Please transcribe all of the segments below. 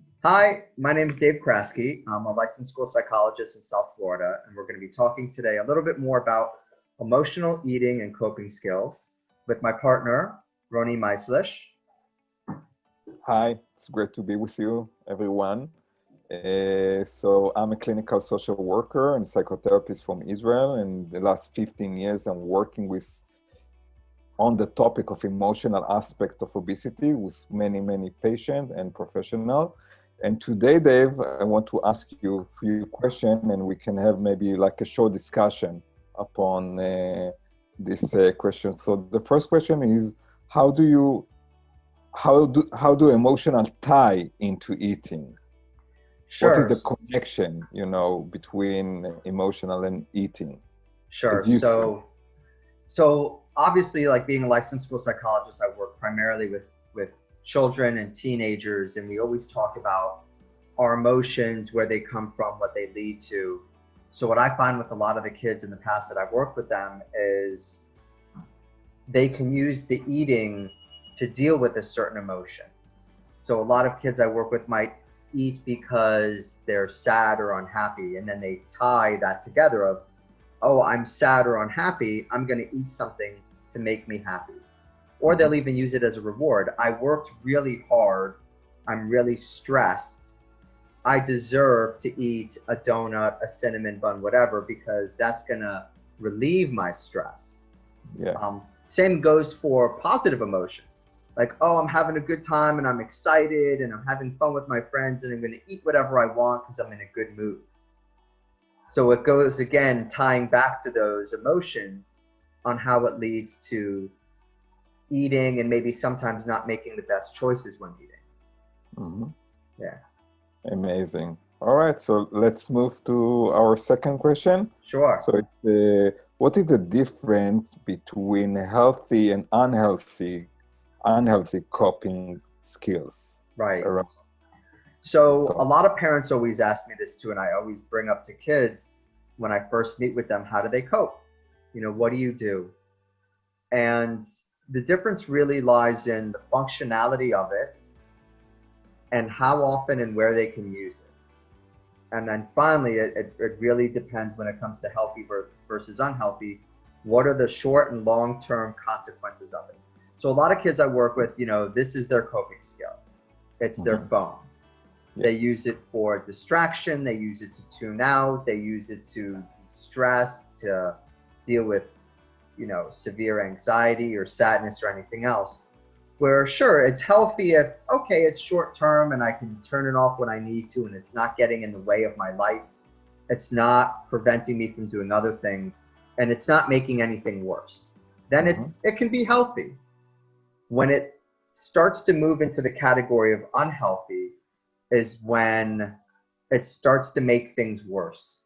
Hi, my name is Dave Kraske. I'm a licensed school psychologist in South Florida, and we're going to be talking today a little bit more about emotional eating and coping skills with my partner, Roni Meislish. Hi, it's great to be with you, everyone. So I'm a clinical social worker and psychotherapist from Israel. And the last 15 years, I'm working with on the topic of emotional aspect of obesity with many patients and professionals. And today, Dave, I want to ask you a few questions, and we can have maybe like a short discussion upon this question. So the first question is, how do you how do emotional tie into eating? What is Sure, the connection, between emotional and eating, sure. as you see it? So obviously, like being a licensed school psychologist, I work primarily with children and teenagers, and we always talk about our emotions, where they come from, what they lead to. So what I find with a lot of the kids in the past that I've worked with them is they can use the eating to deal with a certain emotion. So a lot of kids I work with might eat because they're sad or unhappy, and then they tie that together of, oh, I'm sad or unhappy, I'm going to eat something to make me happy. Or they'll Mhm. even use it as a reward. I worked really hard, I'm really stressed, I deserve to eat a donut, a cinnamon bun, whatever, because that's going to relieve my stress. Yeah. Same goes for positive emotions. Like, oh, I'm having a good time and I'm excited and I'm having fun with my friends and I'm going to eat whatever I want because I'm in a good mood. So it goes again, tying back to those emotions on how it leads to eating and maybe sometimes not making the best choices when eating. Hmm. Yeah, Amazing. All right, so let's move to our second question. sure. So it's what is the difference between healthy and unhealthy coping skills Right. around this So a topic? lot of parents always ask me this too, and I always bring up to kids when I first meet with them, how do they cope? What do you do? And the difference really lies in the functionality of it and how often and where they can use it. And then finally, it really depends when it comes to healthy versus unhealthy. What are the short and long term consequences of it? So, a lot of kids I work with, this is their coping skill, it's their Hmm. phone. Yeah. They use it for distraction, they use it to tune out, they use it to stress, to deal with, severe anxiety or sadness or anything else. Where sure, it's healthy if, okay, it's short term and I can turn it off when I need to and it's not getting in the way of my life. It's not preventing me from doing other things and it's not making anything worse. Then Hmm. it can be healthy. When it starts to move into the category of unhealthy is when it starts to make things worse,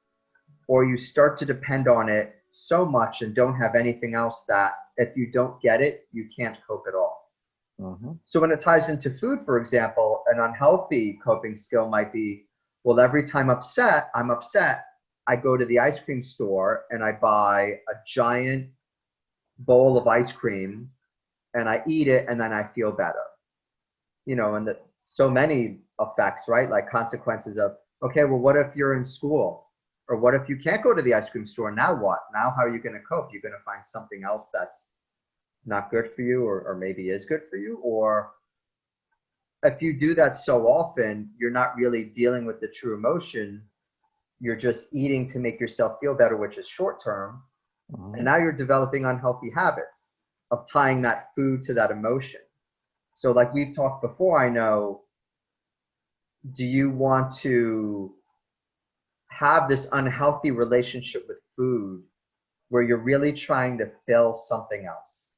or you start to depend on it so much and don't have anything else that if you don't get it, you can't cope at all. Hmm. So when it ties into food, for example, an unhealthy coping skill might be, well, every time I'm upset, I go to the ice cream store and I buy a giant bowl of ice cream and I eat it and then I feel better. And so many effects, right? Like consequences of, okay, well, what if you're in school? Or what if you can't go to the ice cream store? Now what? Now how are you going to cope? You're going to find something else that's not good for you or maybe is good for you. Or if you do that so often, you're not really dealing with the true emotion. You're just eating to make yourself feel better, which is short term. And Hmm. now you're developing unhealthy habits of tying that food to that emotion. So, like we've talked before, I know, do you want to have this unhealthy relationship with food where you're really trying to fill something else?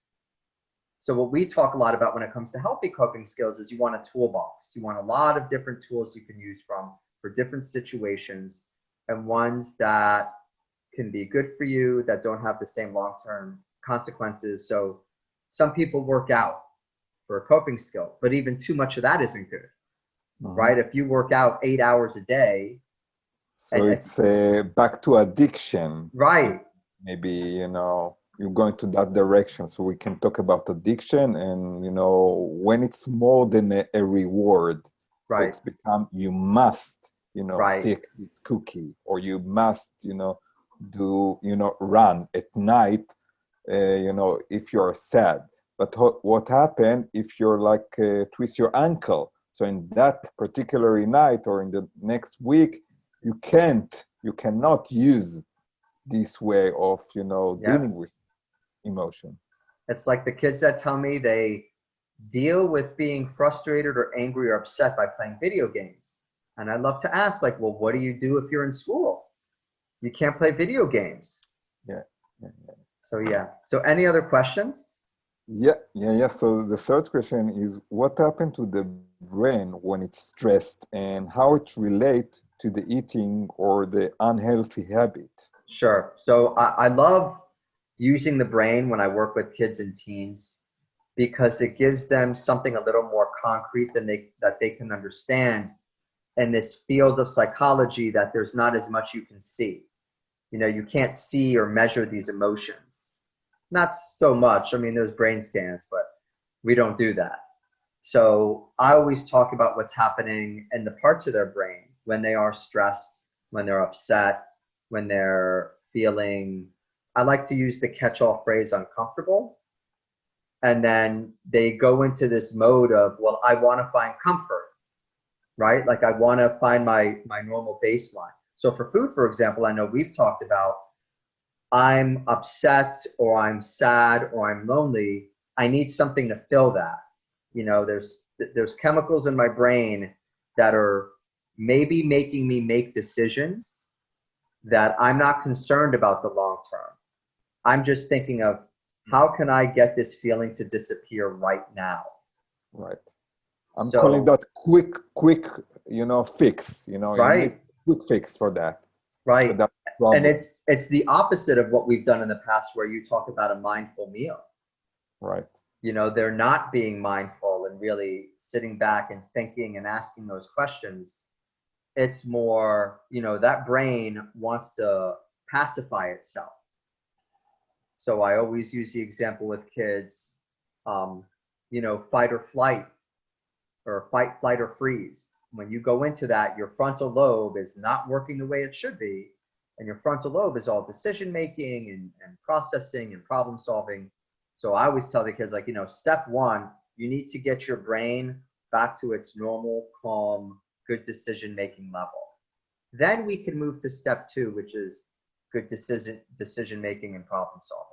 So what we talk a lot about when it comes to healthy coping skills is you want a toolbox. You want a lot of different tools you can use from for different situations and ones that can be good for you that don't have the same long-term consequences. So some people work out for a coping skill, but even too much of that isn't good, Hmm. right? If you work out 8 hours a day So and it's back to addiction. right, Maybe, you're going to that direction. So we can talk about addiction and, when it's more than a reward. Right. Folks become, you must, Right. take this cookie, or you must, do, run at night, if you're sad. But what happened if you're like twist your ankle? So in that particular night or in the next week, you cannot use this way of, Yep. dealing with emotion. It's like the kids that tell me they deal with being frustrated or angry or upset by playing video games. And I love to ask, like, well, what do you do if you're in school? You can't play video games. Yeah. Yeah. So yeah. So any other questions? Yeah. So the third question is, what happened to the brain when it's stressed, and how it relates to the eating or the unhealthy habit? Sure. So I love using the brain when I work with kids and teens because it gives them something a little more concrete than they can understand in this field of psychology that there's not as much you can see. You know, you can't see or measure these emotions. Not so much. I mean, there's brain scans, but we don't do that. So I always talk about what's happening in the parts of their brain when they are stressed, when they're upset, when they're feeling, I like to use the catch-all phrase uncomfortable. And then they go into this mode of, well, I want to find comfort, right? Like I want to find my normal baseline. So for food, for example, I know we've talked about I'm upset or I'm sad or I'm lonely. I need something to fill that. You know, there's chemicals in my brain that are maybe making me make decisions that I'm not concerned about the long term. I'm just thinking of how can I get this feeling to disappear right now? Right. I'm calling So, that quick, fix. You need right, quick fix for right. that And problem. it's the opposite of what we've done in the past where you talk about a mindful meal. Right. You know, they're not being mindful and really sitting back and thinking and asking those questions. It's more, you know, that brain wants to pacify itself. So I always use the example with kids, um, you know, fight or flight or fight, flight, or freeze. When you go into that, your frontal lobe is not working the way it should be. And your frontal lobe is all decision making and processing and problem solving. So I always tell the kids, like, you know, step one, you need to get your brain back to its normal, calm, good decision making level. Then we can move to step two, which is good decision making and problem solving.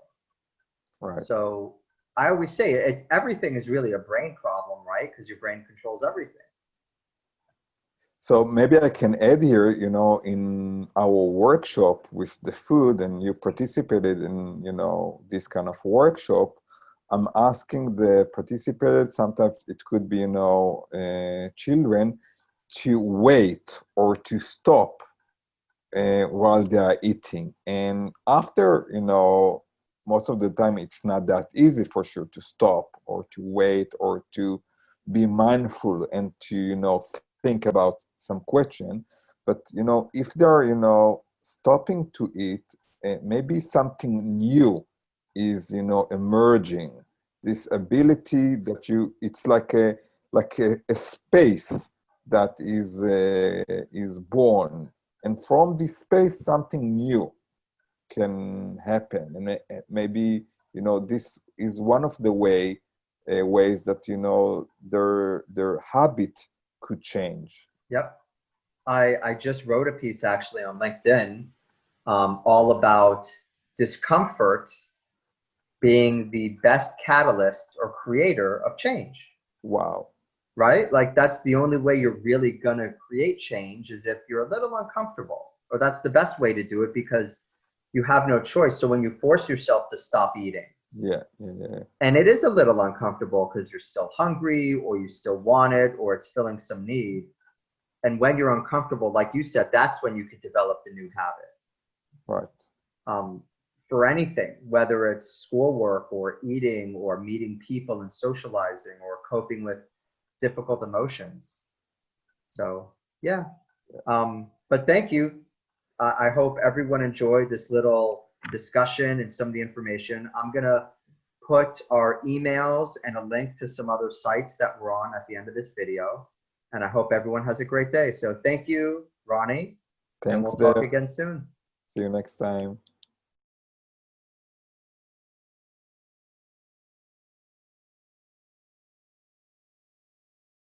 Right. So I always say everything is really a brain problem, right? Because your brain controls everything. So maybe I can add here, in our workshop with the food, and you participated in, this kind of workshop. I'm asking the participants, sometimes it could be, children, to wait or to stop while they are eating. And after, most of the time, it's not that easy for sure to stop or to wait or to be mindful and to, think about some question. But, if they're, stopping to eat, maybe something new is, emerging. This ability that it's like a space that is born, and from this space something new can happen. And maybe this is one of the ways that their habit could change. Yep. I just wrote a piece actually on LinkedIn all about discomfort being the best catalyst or creator of change, Wow. right? Like that's the only way you're really going to create change is if you're a little uncomfortable, or that's the best way to do it because you have no choice. So when you force yourself to stop eating, Yeah. and it is a little uncomfortable because you're still hungry or you still want it or it's filling some need. And when you're uncomfortable, like you said, that's when you can develop the new habit. Right. Um, for anything, whether it's schoolwork or eating or meeting people and socializing or coping with difficult emotions. So, yeah. But thank you. I hope everyone enjoyed this little discussion and some of the information. I'm going to put our emails and a link to some other sites that we're on at the end of this video. And I hope everyone has a great day. So thank you, Ronnie, and Thanks, we'll talk Deb. again soon. See you next time.